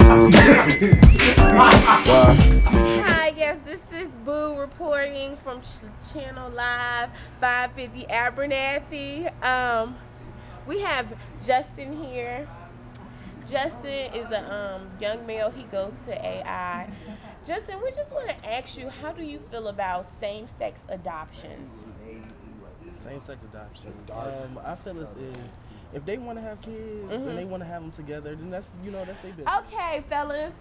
Hi, yes, this is Boo reporting from Channel Live 550 Abernathy. We have Justin here. Justin is a young male. He goes to AI. Justin, we just want to ask you, how do you feel about same-sex adoptions? Same-sex adoption. I feel as if they want to have kids and they want to have them together, then that's that's their business. Okay, fellas,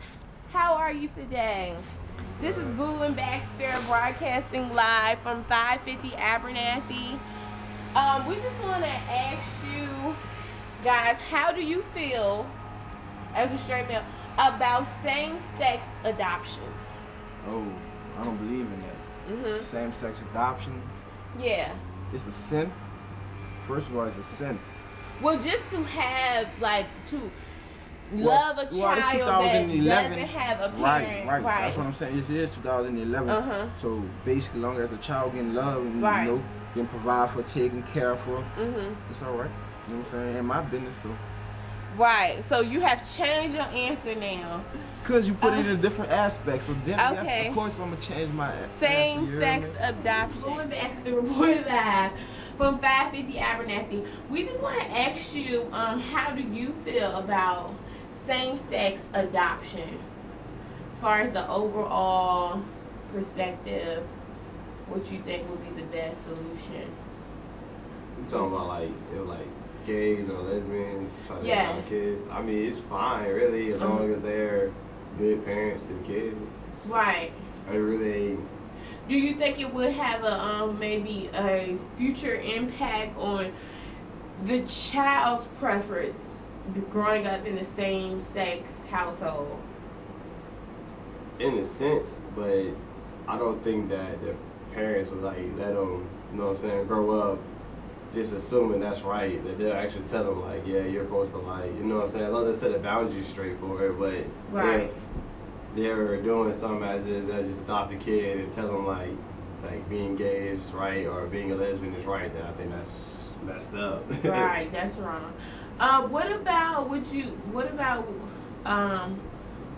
how are you today? This is Boo and Baxter broadcasting live from 550 Abernathy. We just want to ask you guys, how do you feel as a straight male about same-sex adoptions? Oh, I don't believe in that. Same-sex adoption. Yeah. It's a sin. First of all, it's a sin. Well, just to have, like, to love a child that doesn't have a parent. Right. That's what I'm saying. It is 2011. So basically, long as a child getting love and getting provided for, taken care of for, it's all right. You know what I'm saying? In my business, so. Right. So you have changed your answer now. Cause you put it in a different aspect. So then, yes, of course, I'm gonna change my same-sex adoption. Going back to report live from 550 Abernathy. We just want to ask you, how do you feel about same-sex adoption, as far as the overall perspective? What you think would be the best solution? You talking about like gays or lesbians trying to have kids? I mean, it's fine, really, as long as they're good parents to the kids. Right. I really. Do you think it would have a maybe a future impact on the child's preference growing up in the same-sex household? In a sense, but I don't think that the parents would like let them, you know what I'm saying, grow up just assuming that's right, that they'll actually tell them like, yeah, you're supposed to like, you know what I'm saying, as long as they set the boundaries straight for it, but if they're doing something as is, they'll just adopt a kid and tell them like being gay is right or being a lesbian is right, then I think that's messed up. Right, that's wrong. What about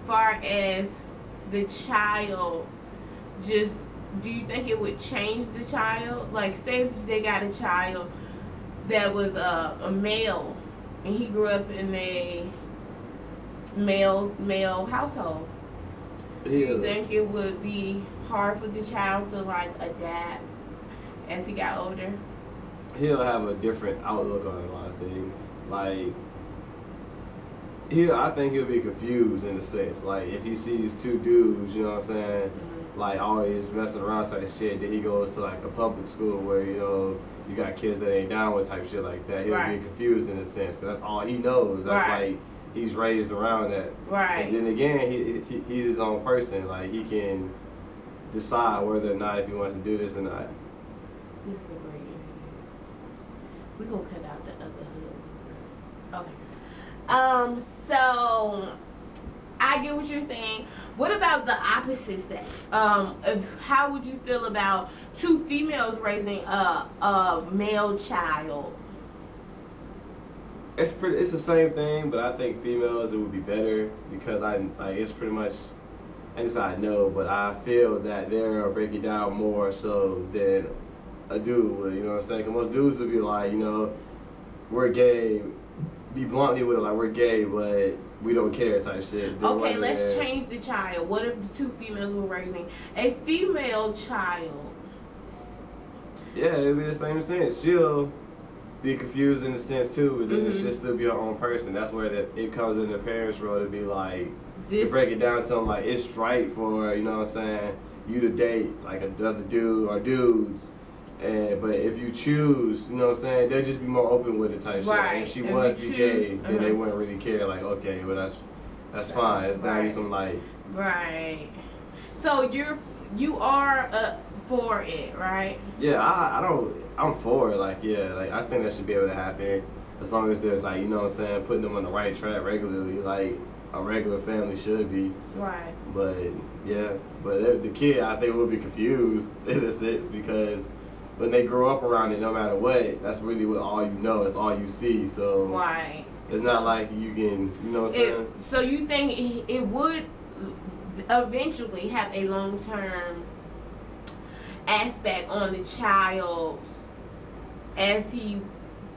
far as the child, just, do you think it would change the child? Like, say if they got a child that was a male and he grew up in a male household. Do you think it would be hard for the child to like adapt as he got older? He'll have a different outlook on a lot of things. Like, I think he'll be confused in a sense. Like, if he sees two dudes, you know what I'm saying, like always messing around type shit, then he goes to like a public school where, you know, you got kids that ain't down with type shit like that. He'll be confused in a sense, because that's all he knows. That's like, he's raised around that. Right. And then again, he's his own person. Like, he can decide whether or not if he wants to do this or not. This is a great interview. We're going to cut out the other hood. Okay. So, I get what you're saying. What about the opposite sex? How would you feel about two females raising a male child? It's the same thing, but I think females, it would be better because it's pretty much, and this I know, but I feel that they'll break it down more so than a dude would, you know what I'm saying? Because most dudes would be like, you know, we're gay, be bluntly with it, like, we're gay, but we don't care type shit. Okay, let's change the child. What if the two females were raising a female child? Yeah, it'd be the same sense. She'll be confused in a sense too, but then she'll still be her own person. That's where it comes in the parents' role to be like, to break it down to them like, it's right for, you know what I'm saying, you to date like another dude or dudes. But if you choose, you know what I'm saying, they'll just be more open with it type shit. And if she was be gay, then they wouldn't really care. Like, okay, well that's fine. It's not some like. Right. So you are for it, right? Yeah, I'm for it. Like, yeah, like I think that should be able to happen as long as they're like, you know what I'm saying, putting them on the right track regularly, like a regular family should be. Right. But yeah, but the kid, I think, will be confused in a sense because when they grow up around it, no matter what, that's really all you know. That's all you see. So It's not like you can, you know what I'm saying? So you think it would eventually have a long-term aspect on the child as he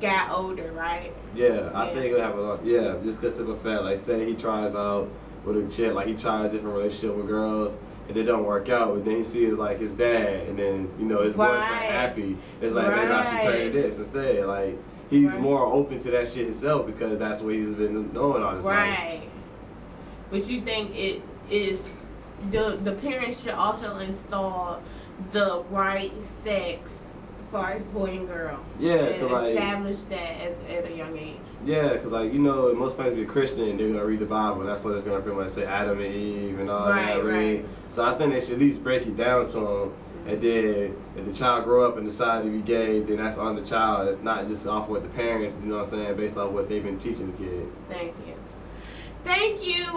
got older, right? Yeah, I think it'll have a lot. Yeah, just because of the fact, like, say he tries out with a chick, like he tries a different relationship with girls, and it don't work out, but then he sees like his dad, and then his boyfriend happy. It's like maybe I should turn to this instead. Like he's more open to that shit himself because that's what he's been doing all this time. Right. But you think it is the parents should also install the right sex as far as boy and girl. Yeah, and like establish that at a young age. Yeah, because like most families be Christian, they're gonna read the Bible, and that's what it's gonna pretty much say Adam and Eve and all that. Right. So I think they should at least break it down to them, and then if the child grow up and decide to be gay, then that's on the child. It's not just off what the parents, you know what I'm saying, based off what they've been teaching the kid. Thank you. Thank you,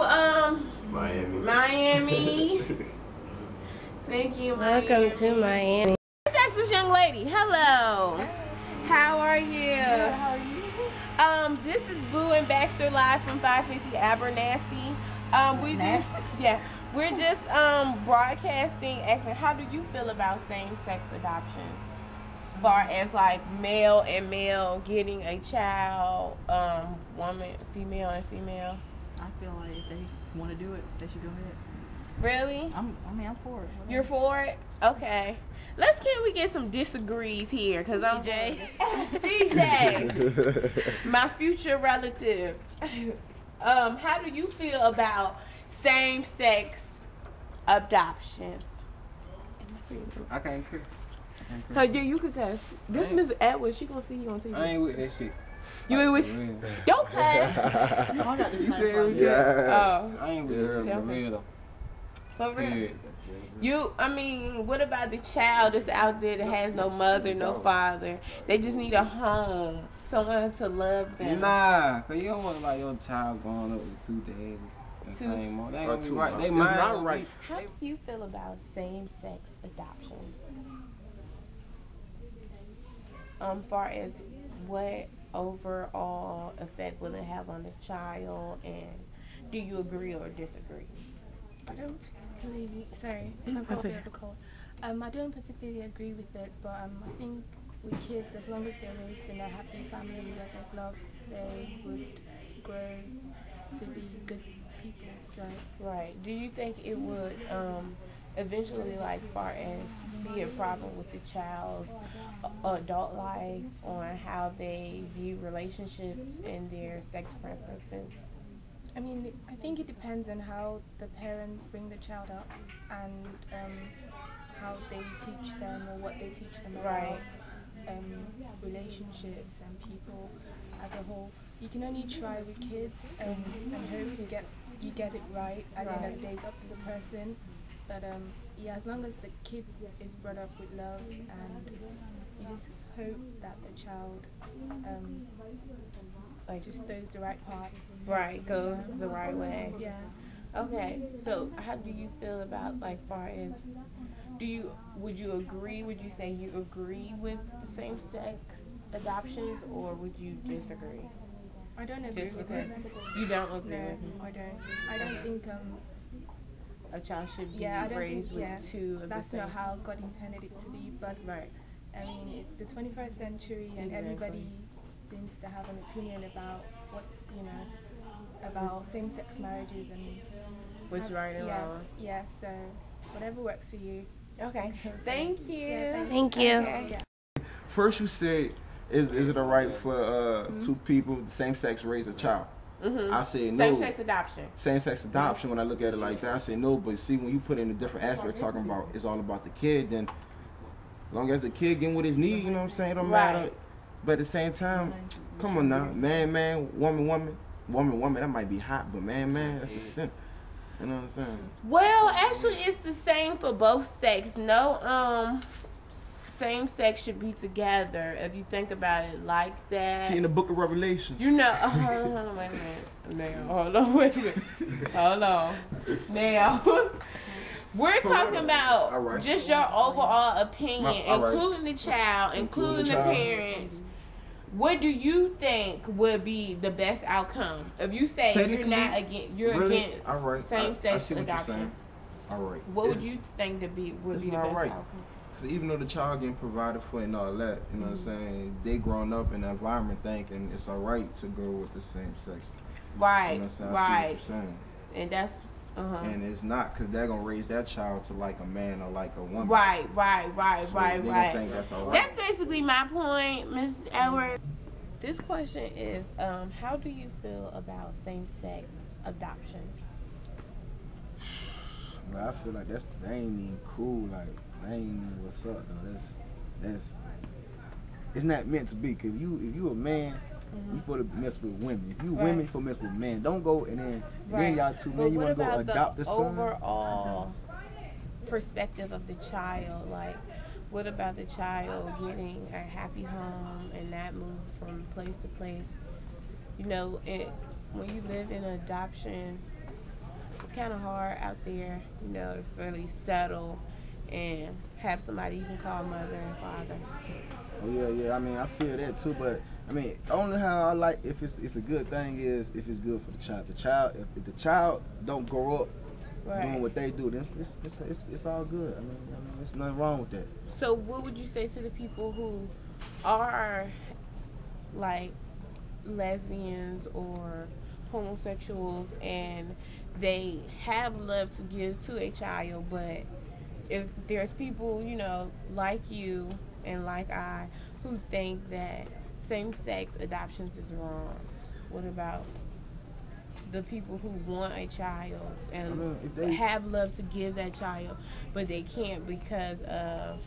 Miami. Thank you, Miami. Welcome to Miami. Let's ask this young lady. Hello. How are you? Good, how are you? This is Boo and Baxter live from 550 Abernathy. We're just broadcasting. Actually, how do you feel about same-sex adoption? As far as like male and male getting a child, female and female. I feel like if they want to do it, they should go ahead. Really? I'm for it. Whatever. You're for it? Okay. Can we get some disagrees here? Cause I'm CJ, my future relative. How do you feel about same-sex adoptions? I can't agree. Yeah, you could cuss. This Miss Edwards, she gonna see you on TV. I ain't with that shit. You ain't with? Don't cuss. I got this same problem. I ain't with that shit for real though. For real. What about the child that's out there that has no mother, no father? They just need a home, someone to love them. Nah, cause you don't want like your child growing up with two daddies. The same mom. That ain't gonna be right. They not right. How do you feel about same-sex adoptions? Far as what overall effect will it have on the child, and do you agree or disagree? I don't particularly, I've got a bit of a cold. I don't particularly agree with it, but I think with kids, as long as they're raised in a happy family where there's love, they would grow to be good people. So right. Do you think it would eventually, like, far as be a problem with the child's adult life on how they view relationships and their sex preferences? I think it depends on how the parents bring the child up and how they teach them or what they teach them about relationships and people as a whole. You can only try with kids and hope you get it right. At the end of the day, it's up to the person. But as long as the kid is brought up with love, and you just hope that the child just does the right part. Right, goes the right way. Yeah. Okay, so how do you feel about, like, far as, would you say you agree with same-sex adoptions, or would you disagree? I don't agree with it. You don't agree no, with it? I don't. I don't think a child should be raised with two of that's the same. not how God intended it to be, but it's the 21st century and everybody seems to have an opinion about about same-sex marriages and what's right and wrong. Yeah, so whatever works for you. Okay. Thank you. Yeah, Thank you. Okay. Yeah. First you said, is it alright for two people, the same sex, raise a child? I say no. Same-sex adoption. Same-sex adoption, when I look at it like that, I say no. But see, when you put in a different aspect, talking about it's all about the kid, then as long as the kid getting what his need, you know what I'm saying, it don't matter. But at the same time, come on now, man, woman, that might be hot, but man, that's a sin. You know what I'm saying? Well, actually, it's the same for both sex. No, same sex should be together if you think about it like that. See, in the book of Revelations. Hold on, wait a minute. Hold on. Now, we're talking about just your overall opinion, including the child, including the parents. what do you think would be the best outcome? If you say you're not against, you're really? against All right. same-sex adoption. All right. What would you think would be the best outcome? Because even though the child getting provided for and all that, you know what I'm saying, they growing up in the environment thinking it's all right to go with the same sex. Right. You know what I'm saying? Right. I see what you're saying. And that's and it's not, because they're going to raise that child to like a man or like a woman. Right. So they gonna think that's all right. That's basically my point, Ms. Edwards. This question is, how do you feel about same-sex adoption? Well, I feel like they ain't even cool. Like, they ain't even what's up though. That's it's not meant to be. Cause if you a man, you supposed to mess with women. If you women, you supposed to mess with men. Don't go and then y'all two men, you wanna go adopt a son. Overall perspective of the child, like, what about the child getting a happy home and not move from place to place? You know, when you live in adoption, it's kind of hard out there, you know, to really settle and have somebody you can call mother and father. Oh yeah. I mean, I feel that too, but I mean, only how I like if it's a good thing is if it's good for the child. If the child don't grow up doing what they do, then it's all good. I mean, there's nothing wrong with that. So what would you say to the people who are like lesbians or homosexuals and they have love to give to a child, but if there's people, you know, like you and like I, who think that same-sex adoptions is wrong? What about the people who want a child and have love to give that child, but they can't because of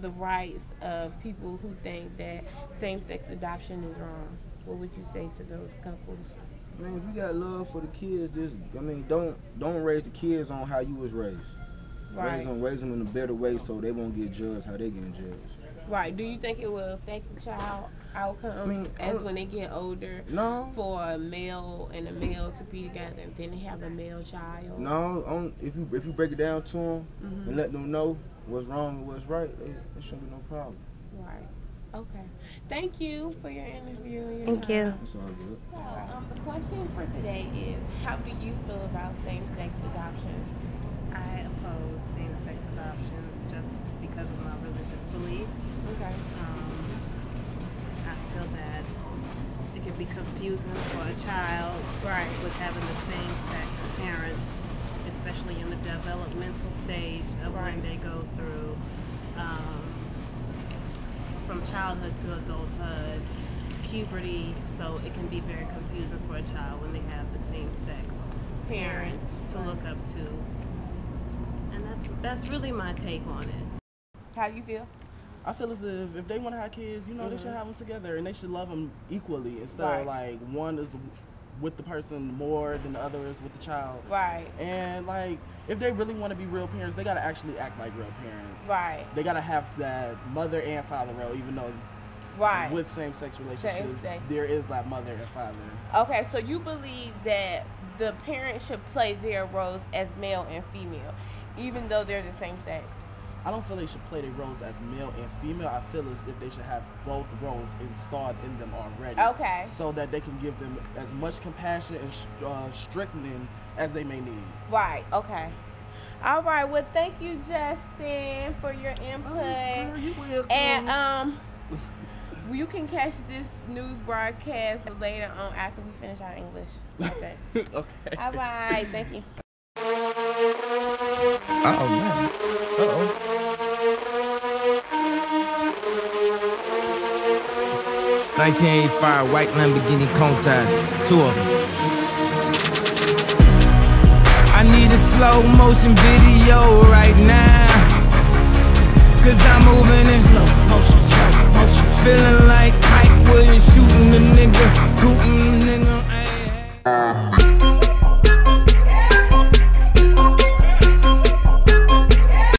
the rights of people who think that same-sex adoption is wrong? What would you say to those couples? Man, if you got love for the kids, don't raise the kids on how you was raised. Right. Raise them in a better way so they won't get judged how they getting judged. Right. Do you think it will affect the child outcome when they get older? No. For a male and a male to be together and then they have a male child? No. If you break it down to them and let them know what's wrong and what's right, it shouldn't be no problem. Right. Okay. Thank you for your interview. Thank you. It's all good. So, the question for today is, how do you feel about same-sex adoptions? I oppose same-sex adoptions just because of my religious belief. Okay. I feel that it can be confusing for a child with having the same-sex parents, especially in the developmental stage of when they go through from childhood to adulthood, puberty, so it can be very confusing for a child when they have the same-sex parents to look up to. And that's really my take on it. How do you feel? I feel as if they want to have kids, you know, they should have them together and they should love them equally instead of like one is with the person more than the other is with the child. Right. And like, if they really want to be real parents, they got to actually act like real parents. Right. They got to have that mother and father role, even though with same-sex relationships, there is that mother and father. Okay, so you believe that the parents should play their roles as male and female, even though they're the same sex? I don't feel they should play their roles as male and female. I feel as if they should have both roles installed in them already. Okay. So that they can give them as much compassion and strengthening as they may need. Right, okay. All right, well, thank you, Justin, for your input. Girl, you will. And you can catch this news broadcast later on after we finish our English. Okay. Okay. All right, thank you. Uh-oh, man. Uh-oh. 1985 white Lamborghini Countach, 2 of them. I need a slow motion video right now, 'cause I'm moving in slow motion, feeling like Ike Williams shooting the nigga,